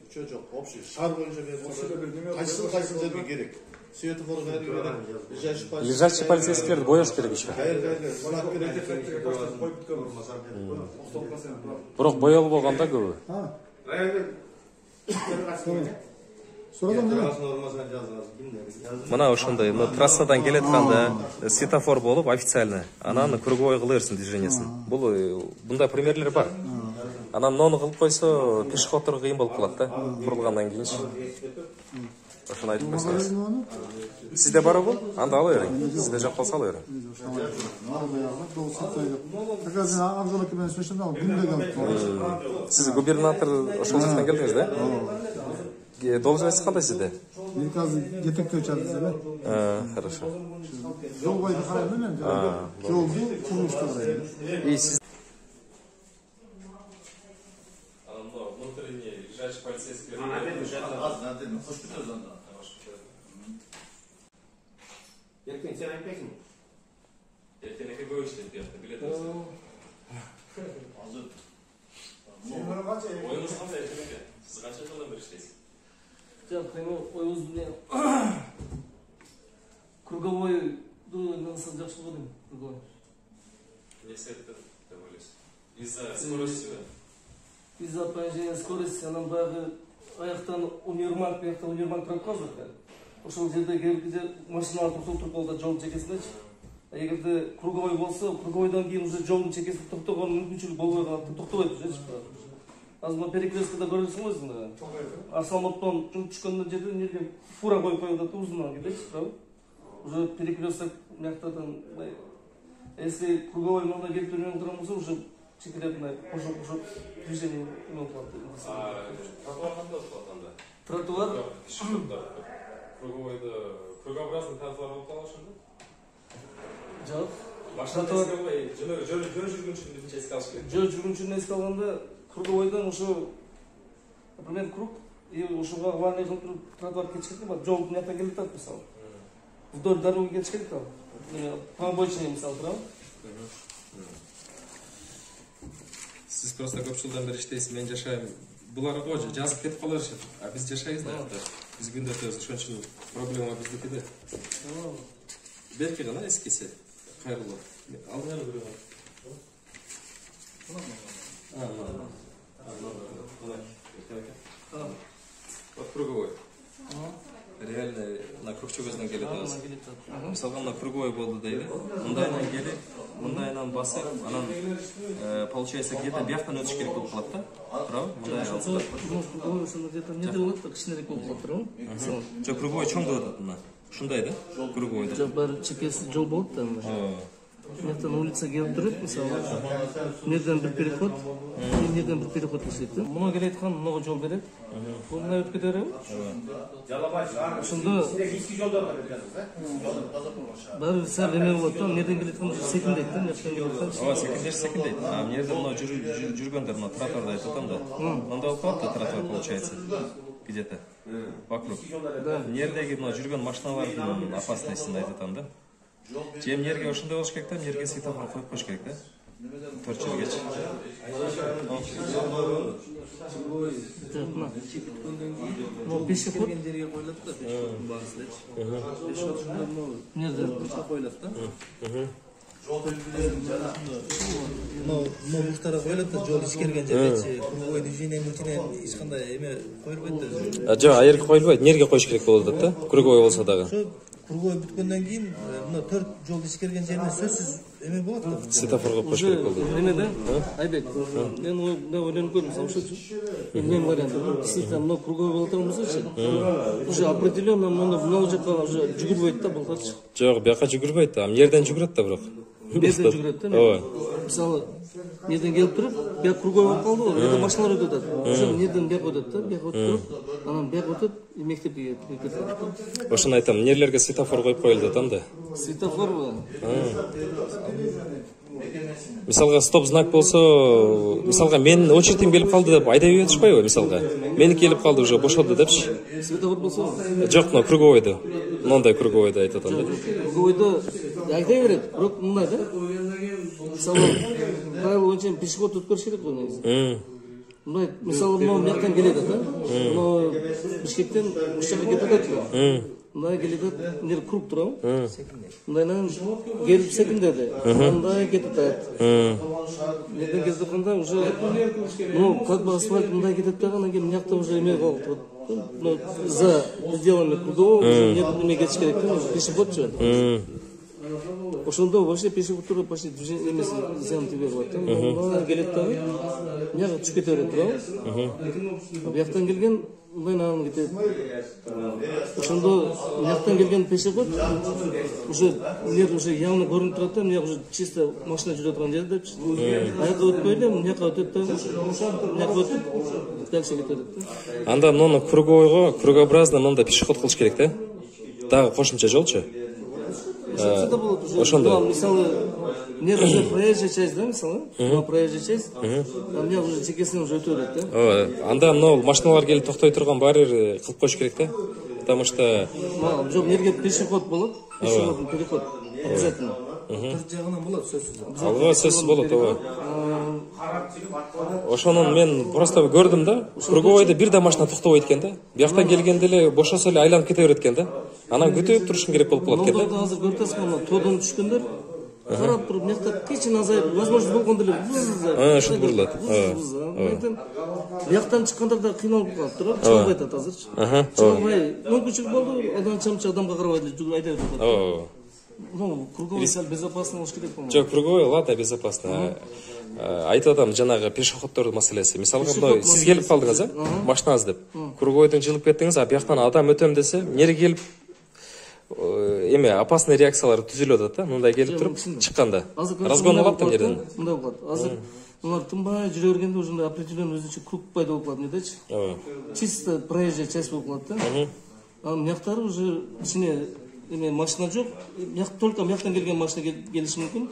Үчөө жок, общий шаар боюнча берилген. Кайсы жерге керек? Светофор керек. Лежачий полицейскийлерди боеш керек еще. Бирок боелбогон да көбү. Мына ошондой, трассадан келетканда светофор болуп официально, анан круговой кыла берсин движениясын. Бундай примерлер бар. Анан нону кылып койсо, пешеходдорго кыйын болуп калат да, курулгандан кийинчи. Ошону айтып койсоңуз. Сизде бар бул? Анда ала бериң. Сизде жок болсо ала бериң. Сиз губернатор ошол жактан келдиңиз да? Должность кандай сизде? Мен азыр жетектөө чатып эле. Хорошо. Жол бойдо карайм мен. Жолду курулушта карайм. И сиз внутренний лежачий полицейский Ертең сен айтпайсың? Ертең эки бөлүштү бияқта билет алсаң. Оюңуз кандай ертеңге? Сиз канча жылдан бери иштейсиз? Жок, эми оюңуз менен круговойду нансыз жакшы болдум. Круговой. Не себептен деп ойлойсуз? Из-за скоростиби? Из-за понижения скорости, анан баягы аяктан универмаг, бияқта универмаг турат калды. Ошол жерде келгенде машиналар токтолуп калды жол чекесиндечи. Эгерде круговой болсо, круговойдон кийин уже жолдун чекесинде токтогон мүмкүнчүлүк болбой калат, токтобойт уже. Азыр мына перекресткада көрөсүң го өзүң. Арсалмоттон жол түшкөндөн жерде эмнеге фура коюп коюп атат узундан келечи, туурабы? Уже перекресток мыяктардан если круговой мында келип турган болсо уже чекелеп мына кошо движение болуп калат. Тротуар кандай болуп анда? Тротуар Круговойды, кругообразный тротуар болуп калат ошондо? Жок. Машина жол жүргүнчүнүн биринчи эске алыш керек. Жол жүргүнчүнүн эске алганда круговойдон ошо например круг и ошого главный кылып туруп тротуар кетиш керек да, жол мыяктан келип атат мисалы. Вдоль дороги кетиш керек да. По обочине мисалы, туурабы? Сиз просто көп жылдан бери иштейсиз, мен жашайм. Булар го жазып кетип кала беришет. А биз жашайбыз да. Биз күндө ошон үчүн проблема биздикиде. Берки гана эскисе. Кайрылуу. Алдыңа көрөм. Вот круговой. Реально на крукчу көзүнөн келет азыр. Мисалга мына круговой болду дейли. Мындайынан келип, мындайынан басып, анан получается где-то бияктан өтүш керек болуп калат да. Туурабы? Мындай алып. Круговой где-то эмнеде болот да, кичинерээк болуп калат, туурабы? Жок, круговой чоң болуп атат мына. Ушундай да? Круговойда. Жок, баары чекеси жол болот да. Мыяктан улица келип туруп, мисалы, эмнеден бир переход, эмнеден бир переход эсейт да. Муну келе айткан, мунуга жол берет. Бул мына өтүп кете береби? Ошондо баары сәл эме болот да, эмнеден келе айткан секиндейт да, эмнеден келе айткан. Ооба, секиндейт. А эмне жерде мына жүргөндөр мына тротуарда айтып атам да. Мында болуп калат да тротуар получается. Где-то вокруг. Нердеги мына жүргөн машиналардын опасностьун айтып атам да. Же эмнеге ошондой болуш керек да, эмнеге светофор коюп коюш керек да. 4 жылгачы. Ну, пешеход жерге коюлат да, пешеходдун баасыдачы. Пешеход ушундай эмнеде коюлат да. Но буктара коюлат да, жол ичкерген жерлечи, круговой движение мүлкүнөн эч кандай эме коюлбайт да. Жок, аерге коюлбайт, нерге коюш керек болуп атат да, круговой болсо дагы. Круговой бүткөндөн кийин мына 4 жол ичкерген жерде сөзсүз эме болот да. Светофор коюп коюш керек болду. Эме да, Айбек, мен ойлонуп көрдүм, ошочу. Мен вариант, действительно, мына круговой болот болсочу, уже определенно мына жака уже жүгүрбөйт да булкачы. Жок, бияка жүгүрбөйт да, эмнеден жүгүрөт да бирок. Эмнеден жүгүрөт да? Ооба. Мисалы, эмнеден келип туруп, бияк круговой болуп калды го, жерде машиналар өтүп атат. Ошо эмнеден бияк өтөт да, бияк өтүп туруп, анан бияк өтүп, мектепке кетет. Ошону айтам, нерлерге светофор коюп коюлду атам да. Светофорбу? Мисалга стоп знак болсо, мисалга мен очередим келип калды деп айдай беришпайбы мисалга. Меники келип калды уже бошоду депчи. Светофор болсо? Жок, но круговойду. Мындай круговойду айтып атам да. Круговойду айдай берет, бирок мындай да. Мисалы, правила боюнча пешеход өткөрүш керек го негизи. Мындай, мисалы, мына мыяктан келет да. Мына Бишкектен ушака кетип атат го. Мындай келет, эмне круг турабы? Мындайдан келип секиндеди. Мындай кетип атат. Эмнеден кетип атканда уже, ну, как бы асфальт мындай кетип дагы, анан кийин мыякта уже эме калып атат. Ну, за пределами кругового уже неме кетиш керек да, пешеходчу. Ошондо вообще пешеходдор почти движение эмеси зыян тийбей калат да. Мына келет дагы, мыяка түшүп кете берет турабы? Бияктан келген мындан кетет. Ошондо мыяктан келген пешеход уже эмне уже явно көрүнүп турат да, мыяк уже чисто машина жүрө турган жер депчи. Аяка өтпөй эле мыяка өтөт да, мыяка өтүп дальше кетет да. Анда муну круговойго, кругообразно мындай пешеход кылыш керек да. Дагы кошумча жолчу. Ошондо болот уже. Ошондо. Мисалы, не уже проезжая часть, да, мисалы? Проезжая часть. А мне уже чекесинен уже өтө берет да. Ооба. Анда мына машиналар келип токтой турган баары бир кылып коюш керек да. Потому что жок, нерге пешеход болот, пешеходный переход обязательно. Төрт жагынан болот сөзсүз. Алга сөзсүз болот, ооба. Ошонун мен просто көрдүм да. Круговойдо бир да машина токтобойт экен да. Бияктан келгенде эле бошосо эле айланып кете берет экен да. Анан күтүп турушум керек болуп калат экен да. Азыр көрүп атасызбы, тоодон түшкөндөр карап туруп, мыякта кичин азайып, возможность болгондо эле ушинтип бурулат. Бияктан чыккандар да кыйналып калат, туруп, чыгабай атат азырчы. Чыгабай, мүмкүнчүлүк болду, адам чамчы адамга карабай эле айдап атат. Ну, круговой сәл безопасно болуш керек, по-моему. Жоқ, круговой ладно, безопасно. Айтып атам жанагы пешеходдордун маселеси. Мисалга мындай сиз келип калдыңыз, машинаңыз деп. Круговойдон жылып кеттиңиз, а бияктан адам өтөм десе, эмне келип эме опасный реакциялар түзүлүп атат да. Мындай келип туруп чыкканда. Разгон болот да жерден. Мындай болот. Азыр булар тынбай жүрө бергенде уже определенный өзүнчө круг пайда болуп калат, эмнедечи? Чисто проезжая часть болуп калат да. Анын мияктары уже ичине эме машина жок. Только мияктан келген машина келиши мүмкүн.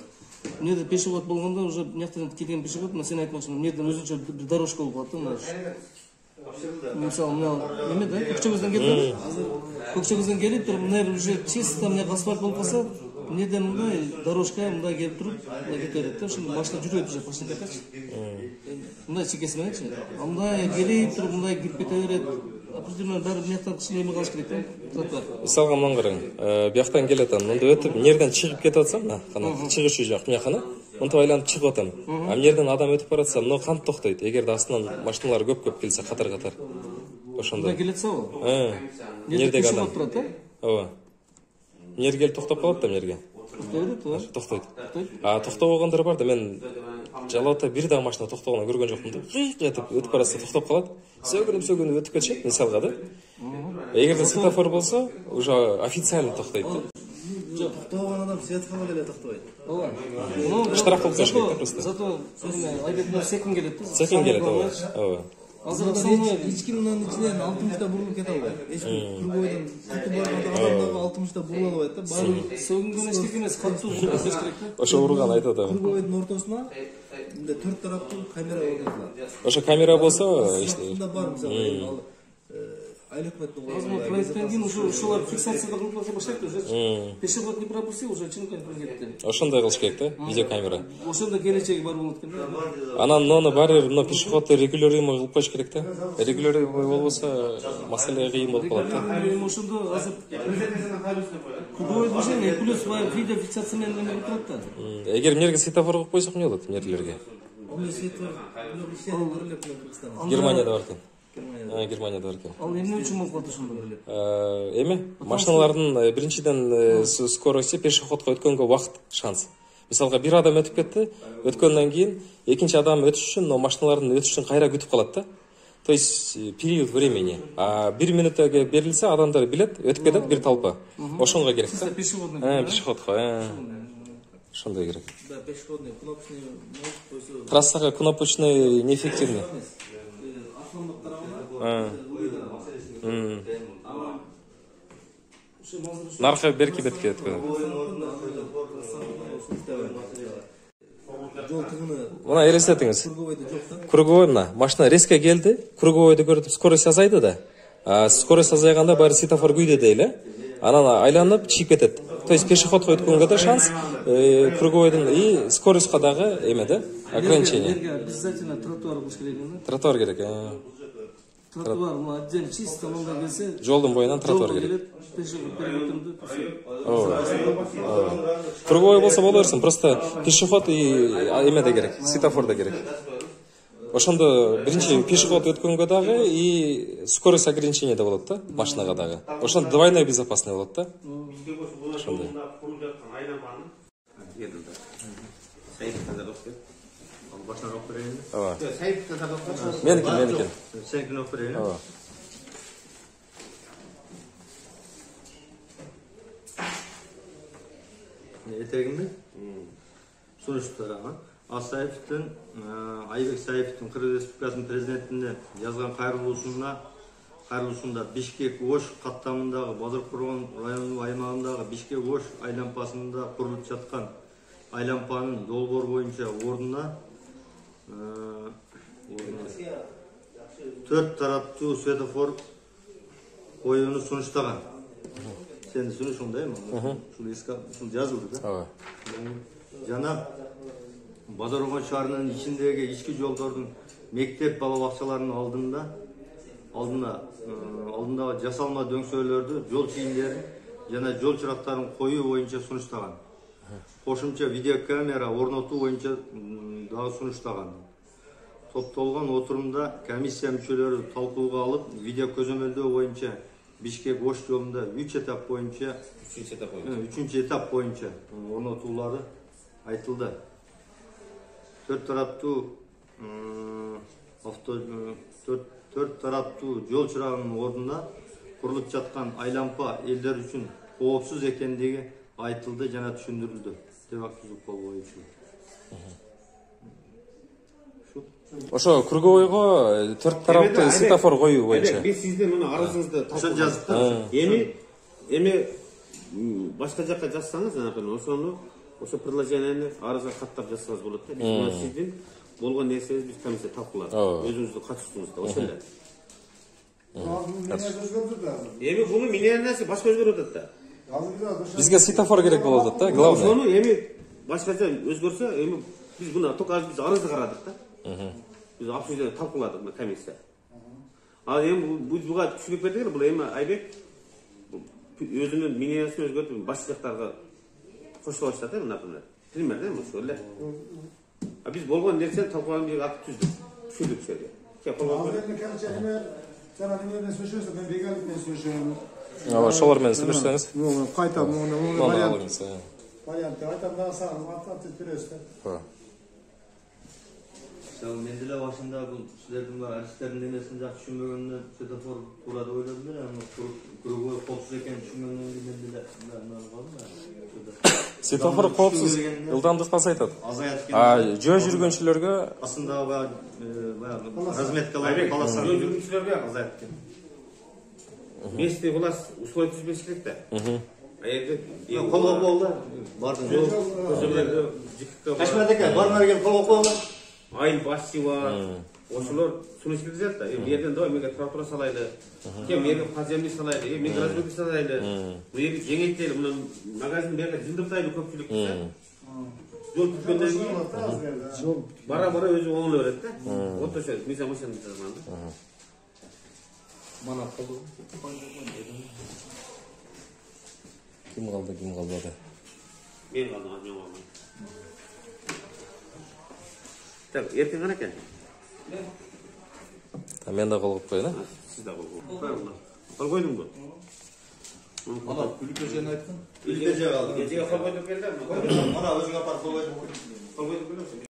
Эмнеде пешеход болгондо уже мияктан келген пешеход, мен сен айтмакчымын, эмнеден өзүнчө бир дорожка болуп калат да, мына. Мисалы, мына эме да, Көкчөгөздөн келди. Көкчөгөздөн келип туруп, мына уже чисто мына асфальт болуп калса, эмнеден мындай дорожка мындай келип туруп, мына кете берет да, ошондо машина жүрөт уже машинакачы. Мындай чекеси мененчи. Мындай келип туруп, мындай кирип кете берет. Определенно баары мияктан кичине эме кылыш керек да. Мисалга мындан караң, бияктан келатам, мында өтүп, нерден чыгып кетип атсам, кана чыгышы жок мыякана, мынтип айланып чыгып атам. А нерден адам өтүп баратса, мына кантип токтойт? Эгерде астынан машиналар көп келсе, катар-катар. Ошондой. Мына келет сабыл. Нердеги адам. Турат да? Ооба. Нер келип токтоп калат да нерге. Токтойт. А токтобогондор бар да, мен жалаатта бир дагы машина токтогонун көргөн жокмун да. Кыйк этип өтүп баратса токтоп калат. Сөгүнүп өтүп кетишет, мисалга да. Эгерде светофор болсо, уже официально токтойт да. Жок, токтогон адам светофорго эле токтобойт. Ооба. Штраф кылып коюш керек да просто. Зато айбек секунд келет да. Секунд келет, ооба. Азыр эч ким мынын ичинен 60-та бурулуп кете албайт. Эч ким круговойдон күтүп барганда адам дагы 60-та бурулуп албайт да. Баары сөгүнгөн эч эмес, катуу бурулуш керек да. Ошо урган айтат да. круговойдун ортосуна мындай 4 тараптуу камера орнотулат. Ошо камера болсо, Ушунда бар мисалы, айлыкметтин Азыр проекттен кийин ушулар фиксацияда кылып баштайт уже. Пешеход не пропустил, уже чыныкан кетти. Ошондой кылыш керек да, видеокамера. Ошондо келечеги бар болот экен да. Анан муну баары бир пешеходду регулируемый кылып коюш керек да. Регулируемый болбосо маселе кыйын болуп калат да. Ошондо азыр круговой движение плюс видеофиксация менен эме кылып турат да. Эгер нерге светофор коюп койсок эмне болот нерлерге? Германияда бар экен. Германияда бар экен. Ал эмне үчүн болуп калат ошондо? Эме? Машиналардын биринчиден скорости пешеходко өткөнгө убакыт шанс. Мисалга бир адам өтүп кетти, өткөндөн кийин экинчи адам өтүш үчүн, машиналардын өтүшүн кайра күтүп калат да. То есть период времени. А 1 минутага берилсе, адамдар билет, өтүп кетет бир толпа. Ошонго керек да. Пешеходко. Ошондой керек. Да, пешеходный, кнопочный, Трассага кнопочный неэффективный. Наркы берки бетке өткөн. жол тыгыны Мына элестетиңиз. круговойдо жок да. Круговой мына машина резко келди, круговойду көрүп скорость азайды да. Скорость азайганда баары светофор күйдө дейли. Анан айланып чыгып кетет. То есть пешеходко өткөнгө да шанс, круговойдун и скоростька дагы эме да, ограничение. Обязательно тротуар болуш керек да. Тротуар керек. Тротуар отдельно чисто мындай келсе. Жолдун боюнан тротуар керек. Пешеход Круговой болсо боло берсин, просто пешеход и эме да керек, светофор да керек. Ошондо биринчи пешеход өткөнгө дагы и скорость ограничение да болот да, машинага дагы. Ошондо двойной безопасный болот да. Ошондой. Başına okuyayım. Ооба. Sayıp da okuyayım. Меники. Senkini okuyayım. Ооба. Eteğimde sonuçları ama Asayev'tin, Aybek Sayev'tin Kırgız Respublikası'nın prezidentinde yazgan Kayrılusunda Bişkek Oş katlamındağı Bazarkurgan rayonu aymağındağı Bişkek Oş aylampasında kurulup жатқан aylampanın dolbor boyunca orduna 4 taraflı svetофор koyunu sonuçlagan. Sen de sonuç ondayım mı? Şunu yazıldı da. Ооба. Jana Bazarkurgan şaharının içindeki içki yollarının mektep baba bakçalarının aldığında jasalma döngsölörдү, жол чийимдерин жана жол чырактарын коюу боюнча сунуштаган. Кошумча видеокамера орнотуу боюнча дагы сунуштаган. Топтолгон отурумда комиссия мүчөлөрү талкууга алып, видео көзөмөлдөө боюнча Бишкек Ош жолунда 3 этап боюнча 3 этап боюнча орнотуулары айтылды. 4 тараптуу жол чырагынын ордуна курулуп жаткан айлампа элдер үчүн коопсуз экендиги айтылды жана түшүндүрүлдү деп акчузук кол коюучу. Ошо круговойго 4 тараптуу светофор коюу боюнча. Биз сиздин мына арызыңызды жазып эми башка жакка жазсаңыз, ошону ошо предложенияны арызга каттап жазсаңыз болот да. Биз мына сиздин болгон нерсеңиз биз комиссия талкууладык. Өзүңүздүн катышуусуңузда ошо эле. Эми бунун милионерси башка өзгөрүп атат да. Бизге светофор керек болуп атат да, главное. Ошону эми башкача өзгөрсө, эми биз буна только биз арызды карадык да. Биз обсуждение талкууладык мына комиссия. Ал эми биз буга түшүнүп бердик, бул эми Айбек өзүнүн мнениясын өзгөртүп башка жактарга кошуп атат да, например. Пример да, ошо эле. А биз болгон нерсени талкуулаган бир акт түздүк. Түшүндүк жерге. Жана менен сөйлөшөбүз, мен Бегалик менен сөйлөшөм. Ошолор менен сүйлөшсөңүз. Кайта Вариант айтам да сагыз аттап беребиз да. Мен деле башында бул силердин архивтердин немесин жакшы түшүнбөгөндөн светофор туура деп ойлодум эле, аны круговой коопсуз экенин түшүнгөндөн кийин мен деле светофор коопсуз ылдамдыкты азайтат. Жөө жүргүнчүлөргө астында баягы разметкалар полоса жөө жүргүнчүлөргө азайтат. Местный власть условия түзбеш керек да. Колго болду. Бардым жол көзөмөлдө Ашмат ака барма деген колго коюлду. Айыл башчы бар. Ошолор сунуш киргизет да. Бу жерден давай мега тротуар салайлы. Кем мега подземный салайлы, мега разметка салайлы. Бу жерди кеңейтели, мына магазин берге жылдыртайлы көпчүлүктү. Жол түзгөндөн кийин бара-бара өзү оңоло берет да. Вот ошо мисалы машина жазган да. Мана колду. Ким калды? Мен калдым, мен калдым. Так, эртең кана экен? Мен да кол коюп коеюн, Сиз да кол коюңуз. Кол койдуңбу? Ана күлүп жана айткан. Үлгө жага алды. Эжеге кол койдуп келди. Мана өзүңө апарып койдум.